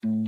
Sherlock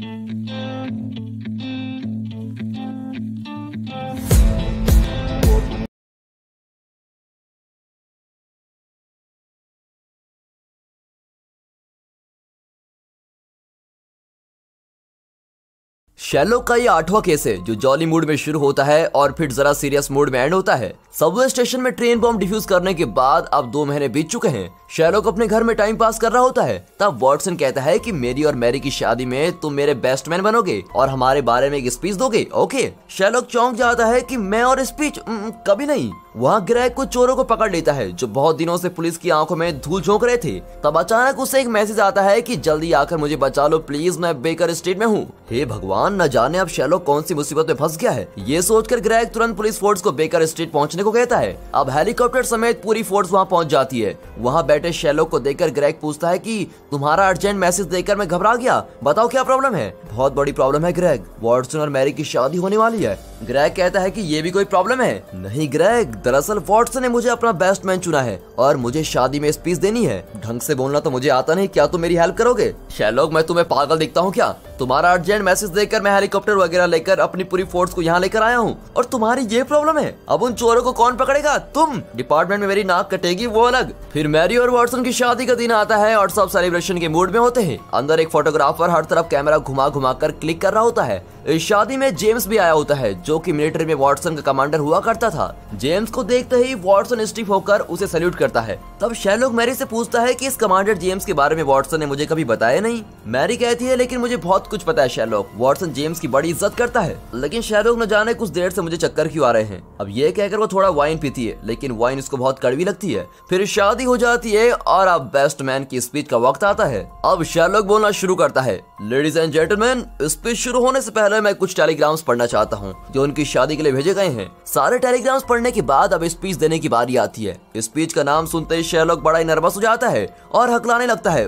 का ये 8वां case है जो जॉली मूड में शुरू होता है और फिर जरा सीरियस मूड में एंड होता है। सबवे स्टेशन में ट्रेन बॉम्ब डिफ्यूज करने के बाद अब 2 महीने बीत चुके हैं। शेरलॉक अपने घर में टाइम पास कर रहा होता है, तब वॉटसन कहता है कि मेरी और मैरी की शादी में तुम मेरे बेस्ट मैन बनोगे और हमारे बारे में एक स्पीच दोगे। ओके। शेरलॉक चौंक जाता है कि मैं और स्पीच कभी नहीं। वहाँ ग्रेग कुछ चोरों को पकड़ लेता है जो बहुत दिनों से पुलिस की आंखों में धूल झोंक रहे थे। तब अचानक उसे एक मैसेज आता है कि जल्दी आकर मुझे बचा लो प्लीज, मैं बेकर स्ट्रीट में हूँ। हे भगवान, न जाने अब शेरलॉक कौन सी मुसीबत में फंस गया है। ये सोचकर ग्रेग तुरंत पुलिस फोर्स को बेकर स्ट्रीट पहुंचने को कहता है। अब हेलीकॉप्टर समेत पूरी फोर्स वहां पहुंच जाती है। वहां बैठे शेरलॉक को देखकर ग्रेग पूछता है कि तुम्हारा अर्जेंट मैसेज देखकर मैं घबरा गया, बताओ क्या प्रॉब्लम है। बहुत बड़ी प्रॉब्लम है ग्रेग, वॉटसन और मैरी की शादी होने वाली है। ग्रेग कहता है कि ये भी कोई प्रॉब्लम है। नहीं ग्रेग, दरअसल वॉटसन ने मुझे अपना बेस्ट मैन चुना है और मुझे शादी में स्पीच देनी है। ढंग से बोलना तो मुझे आता नहीं, क्या तुम मेरी हेल्प करोगे? शेरलॉक, मैं तुम्हें पागल दिखता हूँ क्या? तुम्हारा अर्जेंट मैसेज देखकर मैं हेलीकॉप्टर वगैरह लेकर अपनी पूरी फोर्स को यहाँ लेकर आया हूँ और तुम्हारी ये प्रॉब्लम है। अब उन चोरों को कौन पकड़ेगा? तुम। डिपार्टमेंट में मेरी नाक कटेगी वो अलग। फिर मैरी और वॉटसन की शादी का दिन आता है और सब सेलिब्रेशन के मूड में होते हैं। अंदर एक फोटोग्राफर हर तरफ कैमरा घुमा घुमा कर क्लिक कर रहा होता है। इस शादी में जेम्स भी आया होता है जो कि मिलिट्री में वॉटसन का कमांडर हुआ करता था। जेम्स को देखते ही वॉटसन स्टिफ होकर उसे सैल्यूट करता है। तब शेरलॉक मैरी से पूछता है कि इस कमांडर जेम्स के बारे में वॉटसन ने मुझे कभी बताया नहीं। मैरी कहती है लेकिन मुझे बहुत कुछ पता है शेरलॉक, वॉटसन जेम्स की बड़ी इज्जत करता है। लेकिन शेरलॉक न जाने कुछ देर से मुझे चक्कर क्यों आ रहे हैं। अब ये कहकर वो थोड़ा वाइन पीती है लेकिन वाइन उसको बहुत कड़वी लगती है। फिर शादी हो जाती है और अब बेस्ट मैन की स्पीच का वक्त आता है। अब शेरलॉक बोलना शुरू करता है, लेडीज एंड जेंटलमैन, स्पीच शुरू होने से पहले मैं कुछ टेलीग्राम्स पढ़ना चाहता हूँ जो उनकी शादी के लिए भेजे गए हैं। सारे टेलीग्राम्स पढ़ने के बाद अब स्पीच देने की बारी आती है। स्पीच का नाम सुनते ही शेरलॉक बड़ा ही नर्वस हो जाता है और हकलाने लगता है,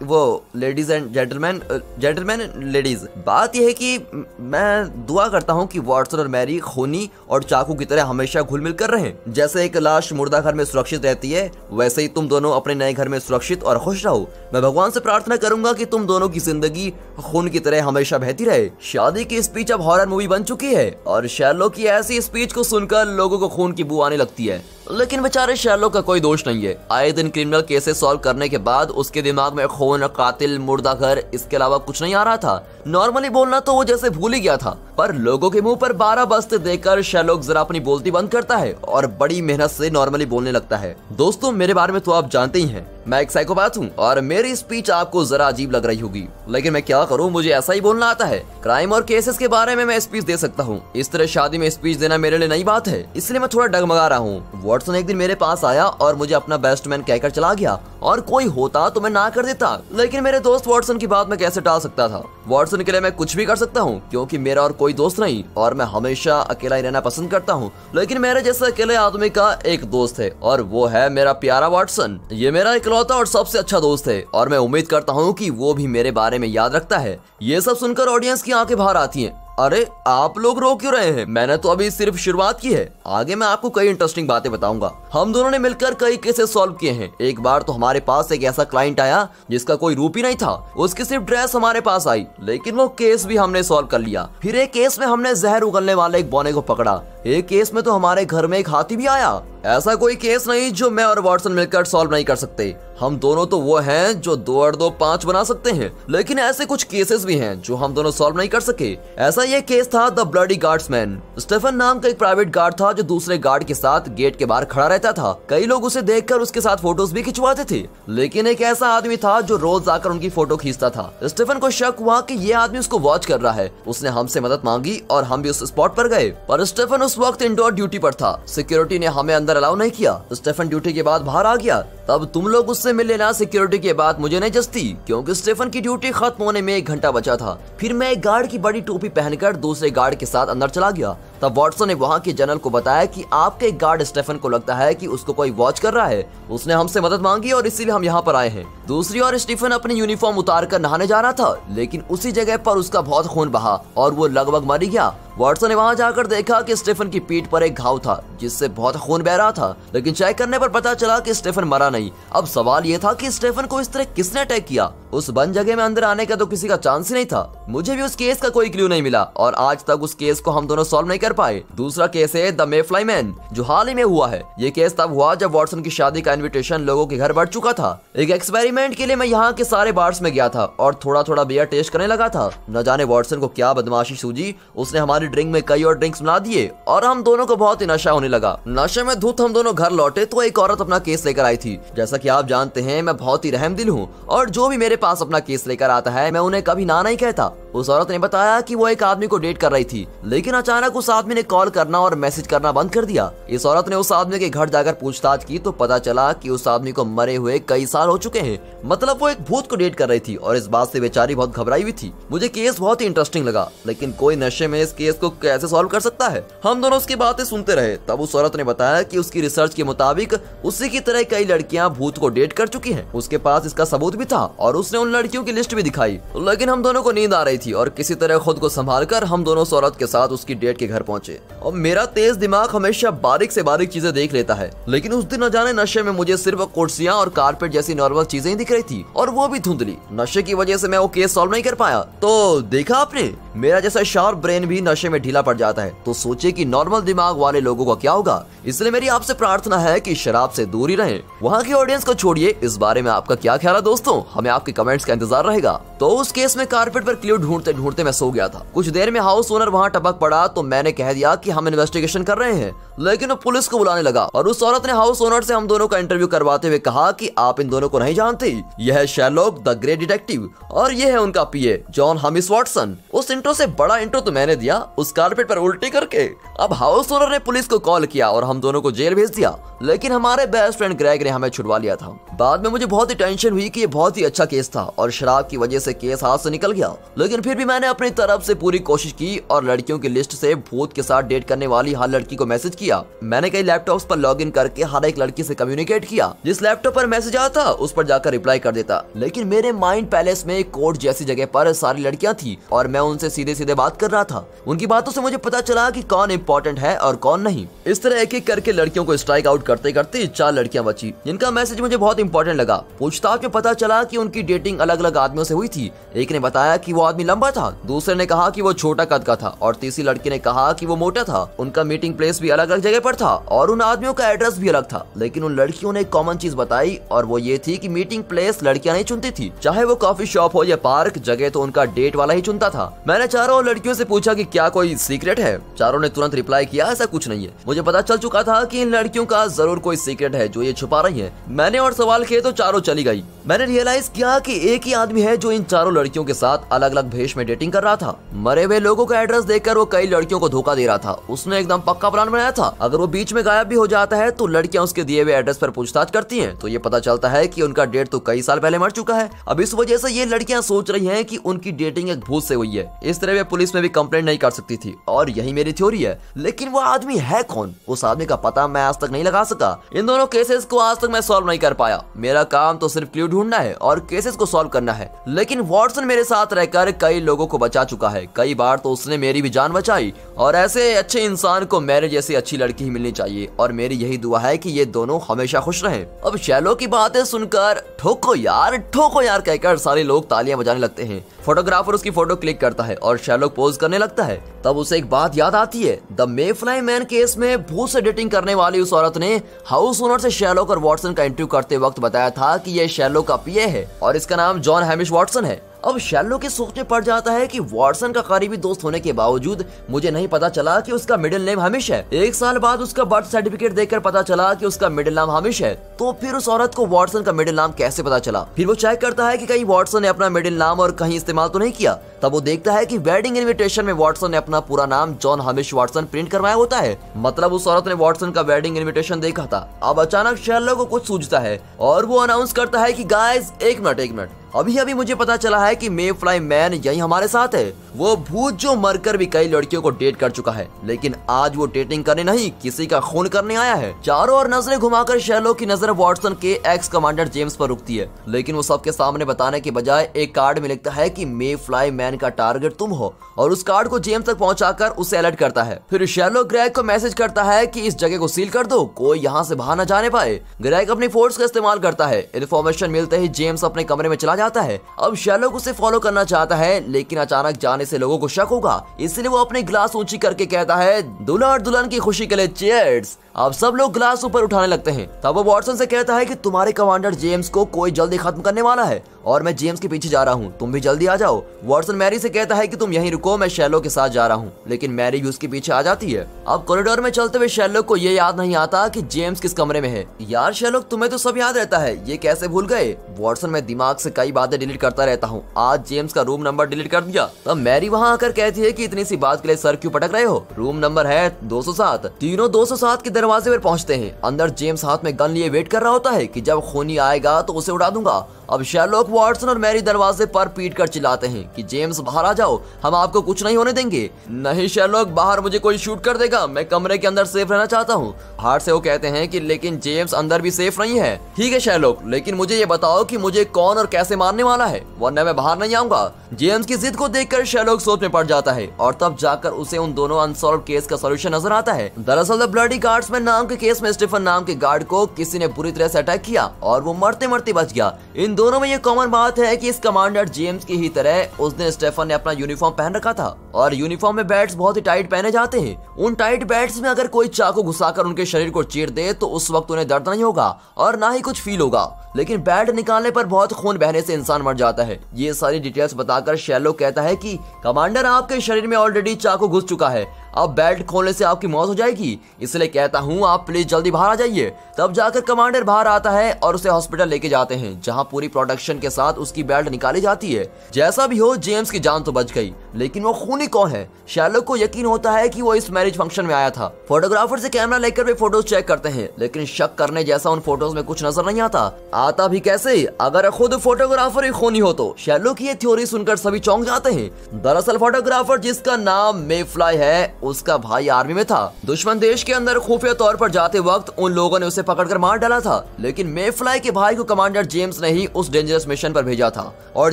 वो लेडीज एंड जेंटलमैन लेडीज। बात यह है कि मैं दुआ करता हूँ कि वॉटसन और मैरी खूनी और चाकू की तरह हमेशा घुल मिल कर रहें। जैसे एक लाश मुर्दा घर में सुरक्षित रहती है वैसे ही तुम दोनों अपने नए घर में सुरक्षित और खुश रहो। मैं भगवान से प्रार्थना करूंगा कि तुम दोनों की जिंदगी खून की तरह हमेशा बहती रहे। शादी की स्पीच अब हॉरर मूवी बन चुकी है और शेरलॉक की ऐसी स्पीच को सुनकर लोगों को खून की बू आने लगती है। लेकिन बेचारे शेरलॉक का कोई दोष नहीं है। आए दिन क्रिमिनल केसेस सॉल्व करने के बाद उसके दिमाग में खून, कातिल, मुर्दा घर, इसके अलावा कुछ नहीं आ रहा था। नॉर्मली बोलना तो वो जैसे भूल ही गया था, पर लोगों के मुंह पर 12 बजते देखकर शेरलॉक जरा अपनी बोलती बंद करता है और बड़ी मेहनत से नॉर्मली बोलने लगता है। दोस्तों, मेरे बारे में तो आप जानते ही हैं, मैं एक साइकोपैथ हूँ और मेरी स्पीच आपको जरा अजीब लग रही होगी, लेकिन मैं क्या करूँ, मुझे ऐसा ही बोलना आता है। क्राइम और केसेस के बारे में मैं स्पीच दे सकता हूँ। इस तरह शादी में स्पीच देना मेरे लिए नई बात है, इसलिए मैं थोड़ा डगमगा रहा हूँ। वॉटसन एक दिन मेरे पास आया और मुझे अपना बेस्ट मैन कहकर चला गया और कोई होता तो मैं ना कर देता, लेकिन मेरे दोस्त वॉटसन की बात मैं कैसे टाल सकता था। वॉटसन के लिए मैं कुछ भी कर सकता हूँ क्योंकि मेरा और कोई दोस्त नहीं और मैं हमेशा अकेला ही रहना पसंद करता हूँ। लेकिन मेरे जैसे अकेले आदमी का एक दोस्त है और वो है मेरा प्यारा वॉटसन। ये मेरा इकलौता और सबसे अच्छा दोस्त है और मैं उम्मीद करता हूँ कि वो भी मेरे बारे में याद रखता है। ये सब सुनकर ऑडियंस की आंखें बाहर आती हैं। अरे आप लोग रो क्यों रहे हैं? मैंने तो अभी सिर्फ शुरुआत की है, आगे मैं आपको कई इंटरेस्टिंग बातें बताऊंगा। हम दोनों ने मिलकर कई केसेस सॉल्व किए हैं। एक बार तो हमारे पास एक ऐसा क्लाइंट आया जिसका कोई रूप ही नहीं था, उसकी सिर्फ ड्रेस हमारे पास आई, लेकिन वो केस भी हमने सॉल्व कर लिया। फिर एक केस में हमने जहर उगलने वाले एक बौने को पकड़ा। एक केस में तो हमारे घर में एक हाथी भी आया। ऐसा कोई केस नहीं जो मैं और वॉटसन मिलकर सॉल्व नहीं कर सकते। हम दोनों तो वो हैं जो 2 और 2 5 बना सकते हैं, लेकिन ऐसे कुछ केसेस भी हैं जो हम दोनों सॉल्व नहीं कर सके। ऐसा ये केस था द ब्लडी गार्ड्समैन। स्टीफन नाम का एक प्राइवेट गार्ड था जो दूसरे गार्ड के साथ गेट के बाहर खड़ा रहता था। कई लोग उसे देखकर उसके साथ फोटोज भी खिंचवाते थे, लेकिन एक ऐसा आदमी था जो रोज आकर उनकी फोटो खींचता था। स्टीफन को शक हुआ कि ये आदमी उसको वॉच कर रहा है। उसने हमसे मदद मांगी और हम भी उस स्पॉट पर गए, पर स्टीफन उस वक्त इंडोर ड्यूटी पर था। सिक्योरिटी ने हमें अंदर अलाउ नहीं किया। स्टीफन ड्यूटी के बाद बाहर आ गया। तब तुम लोग उससे मिल लेना। सिक्योरिटी के बाद मुझे नहीं जचती क्योंकि स्टीफन की ड्यूटी खत्म होने में 1 घंटा बचा था। फिर मैं एक गार्ड की बड़ी टोपी पहनकर दूसरे गार्ड के साथ अंदर चला गया। तब वॉटसन ने वहाँ के जनरल को बताया कि आपके एक गार्ड स्टीफन को लगता है कि उसको कोई वॉच कर रहा है। उसने हमसे मदद मांगी और इसीलिए हम यहाँ पर आए हैं। दूसरी ओर स्टीफन अपनी यूनिफॉर्म उतार कर नहाने जा रहा था, लेकिन उसी जगह पर उसका बहुत खून बहा और वो लगभग मर गया। वॉटसन ने वहाँ जाकर देखा कि स्टीफन की पीठ पर एक घाव था जिससे बहुत खून बह रहा था, लेकिन चेक करने पर पता चला कि स्टीफन मरा नहीं। अब सवाल ये था कि स्टीफन को इस तरह किसने अटैक किया। उस बंद जगह में अंदर आने का तो किसी का चांस ही नहीं था। मुझे भी उस केस का कोई क्लू नहीं मिला और आज तक उस केस को हम दोनों सॉल्व नहीं कर पाए। दूसरा केस है द मेफ्लाई मैन, जो हाल ही में हुआ है। ये केस तब हुआ जब वॉटसन की शादी का इन्विटेशन लोगों के घर बढ़ चुका था। एक एक्सपेरिमेंट के लिए मैं यहाँ के सारे बार्स में गया था और थोड़ा थोड़ा बियर टेस्ट करने लगा था। न जाने वॉटसन को क्या बदमाशी सूझी, उसने हमारी ड्रिंक में कई और ड्रिंक्स मिला दिए और हम दोनों को बहुत ही नशा होने लगा। नशे में धुत हम दोनों घर लौटे तो एक औरत अपना केस लेकर आई थी। जैसा कि आप जानते हैं मैं बहुत ही रहमदिल हूँ और जो भी मेरे पास अपना केस लेकर आता है मैं उन्हें कभी ना नहीं कहता। उस औरत ने बताया कि वो एक आदमी को डेट कर रही थी, लेकिन अचानक उस आदमी ने कॉल करना और मैसेज करना बंद कर दिया। इस औरत ने उस आदमी के घर जाकर पूछताछ की तो पता चला कि उस आदमी को मरे हुए कई साल हो चुके हैं। मतलब वो एक भूत को डेट कर रही थी और इस बात से बेचारी बहुत घबराई हुई थी। मुझे केस बहुत ही इंटरेस्टिंग लगा, लेकिन कोई नशे में इस केस को कैसे सॉल्व कर सकता है। हम दोनों उसकी बातें सुनते रहे। तब उस औरत ने बताया कि उसकी रिसर्च के मुताबिक उसी की तरह कई लड़कियां भूत को डेट कर चुकी हैं। उसके पास इसका सबूत भी था और उसने उन लड़कियों की लिस्ट भी दिखाई। लेकिन हम दोनों को नींद आ रही थी और किसी तरह खुद को संभालकर हम दोनों उस औरत के साथ उसकी डेट के घर पहुंचे। और मेरा तेज दिमाग हमेशा बारीक से बारीक चीजें देख लेता है, लेकिन उस दिन न जाने नशे में मुझे सिर्फ कुर्सियां और कारपेट जैसी नॉर्मल चीजें ही दिख रही थी और वो भी धुंधली। नशे की वजह से मैं वो केस सॉल्व नहीं कर पाया। तो देखा आपने, मेरा जैसा शार्प ब्रेन भी नशे में ढीला पड़ जाता है, तो सोचे कि नॉर्मल दिमाग वाले लोगों का क्या होगा। इसलिए मेरी आपसे प्रार्थना है कि शराब से दूर ही रहें। वहाँ की ऑडियंस को छोड़िए, इस बारे में आपका क्या ख्याल है दोस्तों? हमें आपके कमेंट्स का इंतजार रहेगा। तो उस केस में कारपेट पर क्लू ढूंढते ढूंढते मैं सो गया था। कुछ देर में हाउस ओनर वहाँ टपक पड़ा तो मैंने कह दिया कि हम इन्वेस्टिगेशन कर रहे हैं, लेकिन वो पुलिस को बुलाने लगा और उस औरत ने हाउस ओनर से हम दोनों का इंटरव्यू करवाते हुए कहा कि आप इन दोनों को नहीं जानते, यह है शेरलॉक द ग्रेट डिटेक्टिव और ये है उनका पीए जॉन हमिश वॉटसन। उस इंट्रो से बड़ा इंट्रो तो मैंने दिया, उस कारपेट पर उल्टी करके। अब हाउस ओनर ने पुलिस को कॉल किया और हम दोनों को जेल भेज दिया, लेकिन हमारे बेस्ट फ्रेंड ग्रेग ने हमें छुड़वा लिया था। बाद में मुझे बहुत ही टेंशन हुई कि ये बहुत ही अच्छा केस था और शराब की वजह से केस हाथ से निकल गया, लेकिन फिर भी मैंने अपनी तरफ से पूरी कोशिश की और लड़कियों की लिस्ट से भूत के साथ डेट करने वाली हर लड़की को मैसेज किया। मैंने कई लैपटॉप्स पर लॉगिन करके हर एक लड़की से कम्युनिकेट किया। जिस लैपटॉप पर मैसेज आता उस पर जाकर रिप्लाई कर देता, लेकिन मेरे माइंड पैलेस में कोर्ट जैसी जगह पर सारी लड़कियां थी और मैं उनसे सीधे सीधे बात कर रहा था। उनकी बातों से मुझे पता चला कि कौन इंपॉर्टेंट है और कौन नहीं। इस तरह एक एक करके लड़कियों को स्ट्राइक आउट करते करते 4 लड़कियां बची जिनका मैसेज मुझे बहुत इंपॉर्टेंट लगा। पूछताछ में पता चला कि उनकी डेटिंग अलग अलग आदमियों से हुई थी। एक ने बताया कि वो आदमी लंबा था, दूसरे ने कहा कि वो छोटा कद का था और तीसरी लड़की ने कहा कि वो मोटा था। उनका मीटिंग प्लेस भी अलग अलग जगह पर था और उन आदमियों का एड्रेस भी अलग था, लेकिन उन लड़कियों ने एक कॉमन चीज बताई और वो ये थी कि मीटिंग प्लेस लड़कियां नहीं चुनती थी, चाहे वो कॉफी शॉप हो या पार्क, जगह तो उनका डेट वाला ही चुनता था। मैंने चारों लड़कियों से पूछा कि क्या कोई सीक्रेट है। चारों ने तुरंत रिप्लाई किया ऐसा कुछ नहीं है। मुझे पता चल चुका था कि इन लड़कियों का जरूर कोई सीक्रेट है जो ये छुपा रही है। मैंने और सवाल किए तो चारों चली गई। मैंने रियलाइज किया कि एक ही आदमी है जो इन चारों लड़कियों के साथ अलग अलग भेष में डेटिंग कर रहा था। मरे हुए लोगों का एड्रेस देखकर वो कई लड़कियों को धोखा दे रहा था। उसने एकदम पक्का प्लान बनाया था, अगर वो बीच में गायब भी हो जाता है तो लड़कियां उसके दिए हुए एड्रेस पर पूछताछ करती हैं, तो ये पता चलता है कि उनका डेट तो कई साल पहले मर चुका है। अब इस वजह से ये लड़कियां सोच रही हैं कि उनकी डेटिंग एक भूत से हुई है। इस तरह वे पुलिस में भी कंप्लेंट नहीं कर सकती थी और यही मेरी थ्योरी है। लेकिन वो आदमी है कौन? उस आदमी का पता मैं आज तक नहीं लगा सका। इन दोनों केसेस को आज तक मैं सॉल्व नहीं कर पाया। मेरा काम तो सिर्फ क्लू ढूंढना है और केसेस को सॉल्व करना है, लेकिन वॉटसन मेरे साथ रहकर कई लोगों को बचा चुका है। कई बार तो उसने मेरी भी जान बचाई और ऐसे अच्छे इंसान को मेरे जैसी अच्छी लड़की ही मिलनी चाहिए और मेरी यही दुआ है कि ये दोनों हमेशा खुश रहें। अब शेरलॉक की बातें सुनकर ठोको यार कहकर सारे लोग तालियां बजाने लगते हैं। फोटोग्राफर उसकी फोटो क्लिक करता है और शेरलॉक पोज करने लगता है। तब उसे एक बात याद आती है, द मेफ्लाई मैन केस में भूत से डेटिंग करने वाली उस औरत ने हाउस ओनर से शेरलॉक और वॉटसन का इंटरव्यू करते वक्त बताया था कि ये शेरलॉक का पीए है और इसका नाम जॉन हैमिश वॉटसन है। अब शेरलॉक के सोचने पड़ जाता है कि वॉटसन का करीबी दोस्त होने के बावजूद मुझे नहीं पता चला कि उसका मिडिल नेम हमिश है। 1 साल बाद उसका बर्थ सर्टिफिकेट देखकर पता चला कि उसका मिडिल नाम हमिश है। तो फिर उस औरत को वॉटसन का मिडिल नाम कैसे पता चला? फिर वो चेक करता है कि कहीं वॉटसन ने अपना मिडिल नाम और कहीं इस्तेमाल तो नहीं किया। तब वो देखता है कि वेडिंग इनविटेशन में वॉटसन ने अपना पूरा नाम जॉन हमिश वॉटसन प्रिंट करवाया होता है। मतलब उस औरत ने वॉटसन का वेडिंग इनविटेशन देखा था। अब अचानक शेरलॉक को कुछ सूझता है और वो अनाउंस करता है कि गाइस एक मिनट, अभी मुझे पता चला है कि मेफ्लाई मैन यही हमारे साथ है। वो भूत जो मरकर भी कई लड़कियों को डेट कर चुका है, लेकिन आज वो डेटिंग करने नहीं किसी का खून करने आया है। चारों ओर नजरें घुमाकर शेरलॉक की नजर वॉटसन के एक्स कमांडर जेम्स पर रुकती है, लेकिन वो सबके सामने बताने के बजाय एक कार्ड में लिखता है कि मे फ्लाई मैन का टारगेट तुम हो, और उस कार्ड को जेम्स तक पहुंचाकर उसे अलर्ट करता है। फिर शेरलॉक ग्रेग को मैसेज करता है कि इस जगह को सील कर दो, कोई यहाँ से बाहर न जाने पाए। ग्रेग अपनी फोर्स का इस्तेमाल करता है। इन्फॉर्मेशन मिलते ही जेम्स अपने कमरे में चला जाता है। अब शेरलॉक उसे फॉलो करना चाहता है, लेकिन अचानक जाने से लोगों को शक होगा, इसलिए वो अपनी ग्लास ऊंची करके कहता है दूल्हा और दुल्हन की खुशी के लिए चीयर्स। अब सब लोग ग्लास ऊपर उठाने लगते हैं। तब वो वॉटसन से कहता है कि तुम्हारे कमांडर जेम्स को कोई जल्दी खत्म करने वाला है और मैं जेम्स के पीछे जा रहा हूँ, तुम भी जल्दी आ जाओ। वॉटसन मैरी से कहता है कि तुम यहीं रुको, मैं शेरलॉक के साथ जा रहा हूँ, लेकिन मैरी भी उसके पीछे आ जाती है। अब कॉरिडोर में चलते हुए शेरलॉक को ये याद नहीं आता कि जेम्स किस कमरे में है। यार शेरलॉक, तुम्हें तो सब याद रहता है, ये कैसे भूल गए? वॉटसन, मैं दिमाग से कई बातें डिलीट करता रहता हूँ, आज जेम्स का रूम नंबर डिलीट कर दिया। तब मैरी वहाँ आकर कहती है कि इतनी सी बात के लिए सर क्यों पटक रहे हो, रूम नंबर है 207। तीनों 207 के दरवाजे पर पहुँचते हैं। अंदर जेम्स हाथ में गन लिए वेट कर रहा होता है कि जब खूनी आएगा तो उसे उड़ा दूंगा। अब शेरलॉक, वॉटसन और मैरी दरवाजे पर पीट कर चिल्लाते हैं कि जेम्स बाहर आ जाओ, हम आपको कुछ नहीं होने देंगे। नहीं शेरलॉक, बाहर मुझे कोई शूट कर देगा, मैं कमरे के अंदर सेफ रहना चाहता हूँ। बाहर से वो कहते हैं कि लेकिन जेम्स अंदर भी सेफ नहीं है। ठीक है शेरलॉक, लेकिन मुझे ये बताओ कि मुझे कौन और कैसे मारने वाला है, वरना मैं बाहर नहीं आऊंगा। जेम्स की जिद को देखकर शेरलॉक सोच में पड़ जाता है और तब जाकर उसे उन दोनों अनसॉल्व केस का सॉल्यूशन नजर आता है। दरअसल द ब्लडी गार्ड्समैन नाम के केस में स्टीफन नाम के गार्ड को किसी ने बुरी तरह से अटैक किया और वो मरते मरते बच गया। इन दोनों में ये कॉमन बात है कि इस कमांडर जेम्स की ही तरह उस दिन स्टेफन ने अपना यूनिफॉर्म पहन रखा था और यूनिफॉर्म में बेल्ट्स बहुत ही टाइट पहने जाते हैं। उन टाइट बेल्ट्स में अगर कोई चाकू घुसाकर उनके शरीर को चीर दे तो उस वक्त उन्हें दर्द नहीं होगा और ना ही कुछ फील होगा, लेकिन बेल्ट निकालने पर बहुत खून बहने से इंसान मर जाता है। ये सारी डिटेल्स बताकर शेरलॉक कहता है कि कमांडर, आपके शरीर में ऑलरेडी चाकू घुस चुका है, अब बेल्ट खोलने से आपकी मौत हो जाएगी, इसलिए कहता हूँ आप प्लीज जल्दी बाहर आ जाइए। तब जाकर कमांडर बाहर आता है और उसे हॉस्पिटल लेके जाते हैं, जहाँ पूरी प्रोटेक्शन के साथ उसकी बेल्ट निकाली जाती है। जैसा भी हो, जेम्स की जान तो बच गई, लेकिन वो खूनी कौन है? शेरलॉक को यकीन होता है कि वो इस मैरिज फंक्शन में आया था। फोटोग्राफर से कैमरा लेकर वे फोटोज चेक करते हैं, लेकिन शक करने जैसा उन फोटोज में कुछ नजर नहीं आता भी कैसे अगर खुद फोटोग्राफर ही खूनी हो तो? शेरलॉक की ये थ्योरी सुनकर सभी चौंक जाते हैं। दरअसल फोटोग्राफर, जिसका नाम मे फ्लाई है, उसका भाई आर्मी में था। दुश्मन देश के अंदर खुफिया तौर पर जाते वक्त उन लोगों ने उसे पकड़कर मार डाला था, लेकिन मे फ्लाई के भाई को कमांडर जेम्स ने ही उस डेंजरस मिशन पर भेजा था और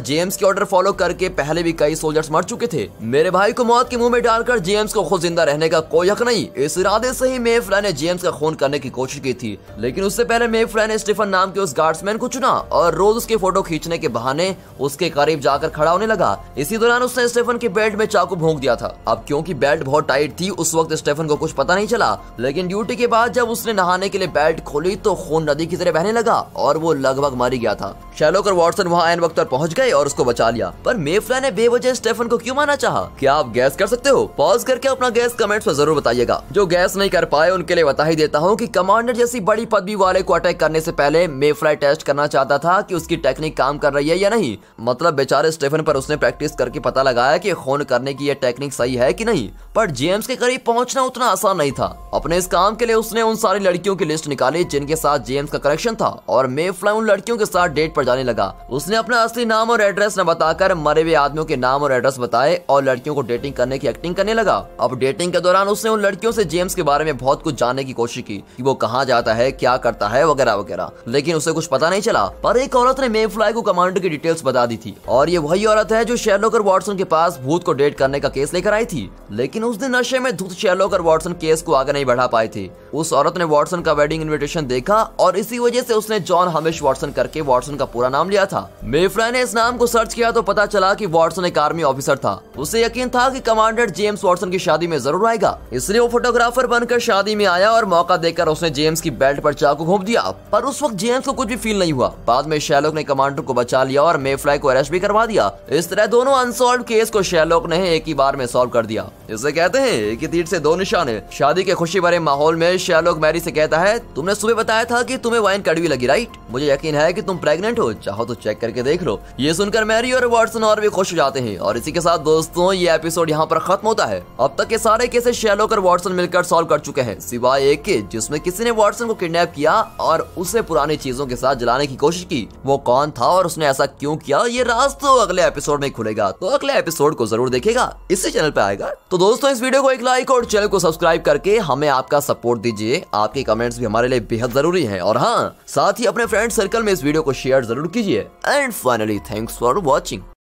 जेम्स के ऑर्डर फॉलो करके पहले भी कई सोल्जर्स मर चुके थे। मेरे भाई को मौत के मुंह में डालकर जेम्स को खुद जिंदा रहने का कोई हक नहीं। इस इरादे से ही मे फ्लाई ने जेम्स का खून करने की कोशिश की थी, लेकिन उससे पहले मे फ्लाई ने स्टीफन नाम के उस गार्ड्समैन को चुना और रोज उसके फोटो खींचने के बहाने उसके करीब जाकर खड़ा होने लगा। इसी दौरान उसने स्टीफन के बेल्ट में चाकू भोंक दिया था। अब क्योंकि बेल्ट बहुत टाइट थी, उस वक्त स्टीफन को कुछ पता नहीं चला, लेकिन ड्यूटी के बाद जब उसने नहाने के लिए बेल्ट खोली तो खून नदी की तरह बहने लगा और वो लगभग मर गया था। शेरलॉक और वॉटसन वहाँ ऐन वक्त पर पहुंच गए और उसको बचा लिया, पर मे फ्लाई ने बेवजह स्टीफन को क्यों मारना चाहा? क्या आप गैस कर सकते हो? पॉज करके अपना गैस कमेंट्स में जरूर बताइएगा। जो गैस नहीं कर पाए उनके लिए बता ही देता हूँ कि कमांडर जैसी बड़ी पदवी वाले को अटैक करने से पहले मे फ्लाई टेस्ट करना चाहता था कि उसकी टेक्निक काम कर रही है या नहीं। मतलब बेचारे स्टीफन पर उसने प्रैक्टिस करके पता लगाया कि खून करने की यह टेक्निक सही है कि नहीं, पर जेम्स के करीब पहुंचना उतना आसान नहीं था। अपने इस काम के लिए उसने उन सारी लड़कियों की लिस्ट निकाली जिनके साथ जेम्स का कनेक्शन था और मे फ्लाई उन लड़कियों के साथ डेट पर जाने लगा। उसने अपना असली नाम और एड्रेस न बताकर मरे हुए आदमियों के नाम और एड्रेस बताए और लड़कियों को डेटिंग करने की एक्टिंग करने लगा। अब डेटिंग के दौरान उसने उन लड़कियों से जेम्स के बारे में बहुत कुछ जानने की कोशिश की कि वो कहाँ जाता है, क्या करता है, वगैरह वगैरह, लेकिन उसे कुछ पता नहीं चला। पर एक औरत ने मे फ्लाई को कमांडर की डिटेल्स बता दी थी और ये वही औरत है जो शेरलॉक और वॉटसन के पास भूत को डेट करने का केस लेकर आई थी, लेकिन उस दिन नशे में धुत शेरलॉक और वॉटसन केस को आगे नहीं बढ़ा पाए थे। उस औरत ने वॉटसन का वेडिंग इनविटेशन देखा और इसी वजह से उसने जॉन हमिश वॉटसन करके वॉटसन का पूरा नाम लिया था। मे फ्लाई ने इस नाम को सर्च किया तो पता चला कि वॉटसन एक आर्मी ऑफिसर था। उसे यकीन था कि कमांडर जेम्स वॉटसन की शादी में जरूर आएगा, इसलिए वो फोटोग्राफर बनकर शादी में आया और मौका देकर उसने जेम्स की बेल्ट पर चाकू घोंप दिया। पर उस वक्त जेम्स को कुछ भी फील नहीं हुआ। बाद में शेरलॉक ने कमांडर को बचा लिया और मे फ्लाई को अरेस्ट भी करवा दिया। इस तरह दोनों अनसॉल्व केस को शेरलॉक ने एक ही बार में सॉल्व कर दिया। इसे कहते हैं कि तीर से दो निशान है। शादी के खुशी भरे माहौल में शेरलॉक मैरी से कहता है, तुमने सुबह बताया था कि तुम्हें वाइन कड़वी लगी, राइट? मुझे यकीन है कि तुम प्रेग्नेंट हो, चाहो तो चेक करके देख लो। ये सुनकर मैरी और वाटसन और भी खुश हो जाते हैं और इसी के साथ दोस्तों ये एपिसोड यहाँ पर खत्म होता है। अब तक के सारे केसेस शेरलॉक और वाटसन मिलकर सॉल्व कर चुके हैं, सिवाय एक के जिसमें किसी ने वाटसन को किडनैप किया और उसे पुरानी चीजों के साथ जलाने की कोशिश की। वो कौन था और उसने ऐसा क्यों किया, ये राज तो अगले एपिसोड में खुलेगा, तो अगले एपिसोड को जरूर देखेगा, इसी चैनल पे आएगा। तो दोस्तों इस वीडियो को एक लाइक और चैनल को सब्सक्राइब करके हमें आपका सपोर्ट दीजिए। आपके कमेंट्स भी हमारे लिए बेहद जरूरी हैं और हाँ, साथ ही अपने फ्रेंड सर्कल में इस वीडियो को शेयर जरूर कीजिए। And finally thanks for watching.